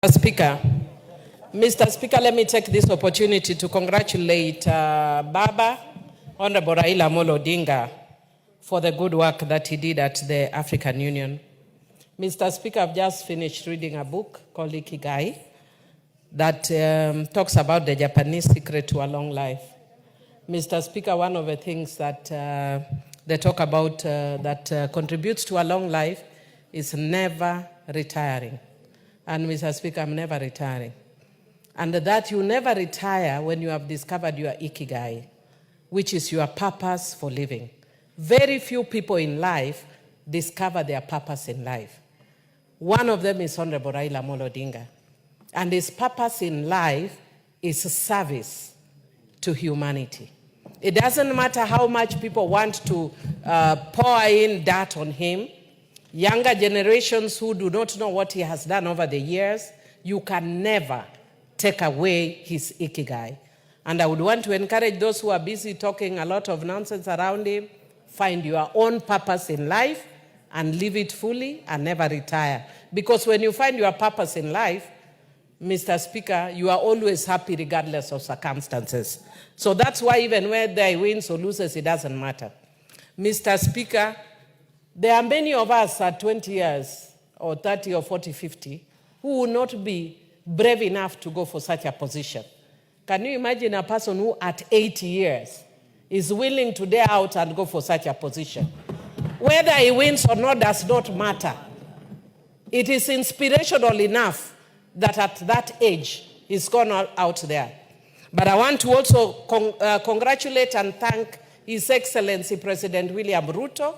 Mr. Speaker, let me take this opportunity to congratulate Baba, Honorable Raila Odhiambo, for the good work that he did at the African Union. Mr. Speaker, I've just finished reading a book called Ikigai that talks about the Japanese secret to a long life. Mr. Speaker, one of the things that they talk about that contributes to a long life is never retiring. And Mr. Speaker, I'm never retiring. And that you never retire when you have discovered your Ikigai, which is your purpose for living. Very few people in life discover their purpose in life. One of them is Honorable Raila Odhiambo. And his purpose in life is service to humanity. It doesn't matter how much people want to pour in dirt on him. Younger generations who do not know what he has done over the years, you can never take away his Ikigai. And I would want to encourage those who are busy talking a lot of nonsense around him, find your own purpose in life and live it fully and never retire. Because when you find your purpose in life, Mr. Speaker, you are always happy regardless of circumstances. So that's why even whether he wins or loses, it doesn't matter. Mr. Speaker, there are many of us at 20 years or 30 or 40, 50 who will not be brave enough to go for such a position. Can you imagine a person who at 80 years is willing to dare out and go for such a position? Whether he wins or not does not matter. It is inspirational enough that at that age he's gone out there. But I want to also congratulate and thank His Excellency President William Ruto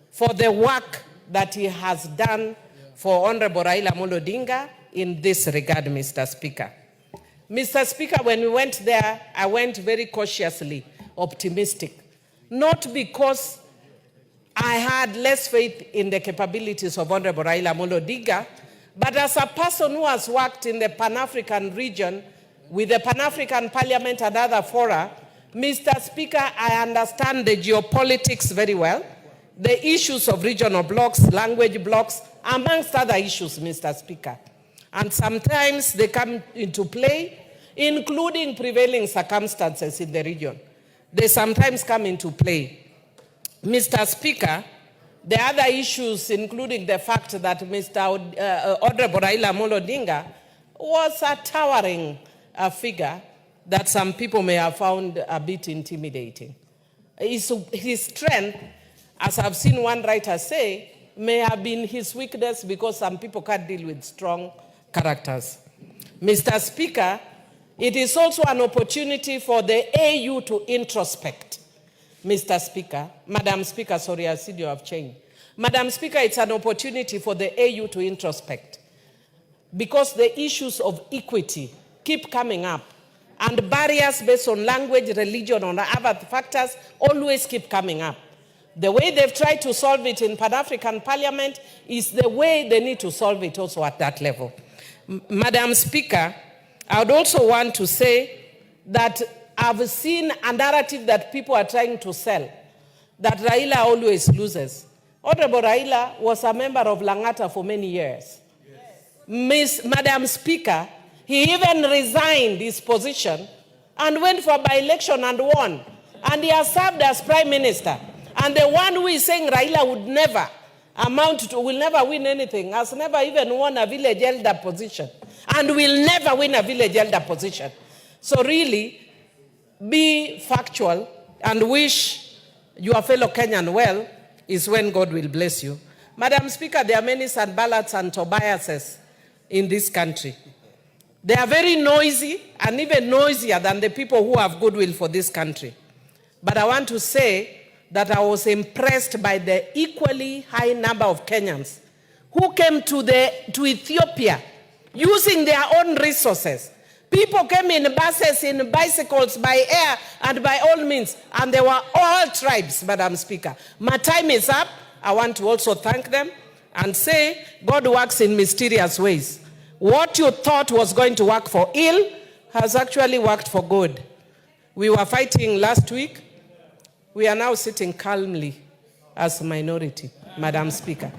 for the work that he has done for Honorable Raila Odhiambo in this regard, Mr. Speaker. Mr. Speaker, when we went there, I went very cautiously optimistic. Not because I had less faith in the capabilities of Honorable Raila Odhiambo, but as a person who has worked in the Pan-African region with the Pan-African Parliament and other fora, Mr. Speaker, I understand the geopolitics very well, the issues of regional blocks, language blocks, amongst other issues, Mr. Speaker. And sometimes they come into play, including prevailing circumstances in the region. They sometimes come into play. Mr. Speaker, the other issues, including the fact that Honorable Raila Odhiambo was a towering figure that some people may have found a bit intimidating. His strength, as I've seen one writer say, may have been his weakness because some people can't deal with strong characters. Mr. Speaker, it is also an opportunity for the AU to introspect. Mr. Speaker, Madam Speaker, sorry, I see you have changed. Madam Speaker, it's an opportunity for the AU to introspect because the issues of equity keep coming up and barriers based on language, religion, or other factors always keep coming up. The way they've tried to solve it in Pan-African Parliament is the way they need to solve it also at that level. Madam Speaker, I would also want to say that I've seen a narrative that people are trying to sell, that Raila always loses. Honorable Raila was a member of Langata for many years. Yes. Madam Speaker, he even resigned his position and went for by-election and won. And he has served as Prime Minister. And the one who is saying Raila would never will never win anything, has never even won a village elder position, and will never win a village elder position. So really, be factual and wish your fellow Kenyan well is when God will bless you. Madam Speaker, there are many Sanballats and Tobiases in this country. They are very noisy and even noisier than the people who have goodwill for this country. But I want to say that I was impressed by the equally high number of Kenyans who came to Ethiopia using their own resources. People came in buses, in bicycles, by air, and by all means, and they were all tribes, Madam Speaker. My time is up. I want to also thank them and say God works in mysterious ways. What you thought was going to work for ill has actually worked for good. We were fighting last week. We are now sitting calmly as a minority, Madam Speaker.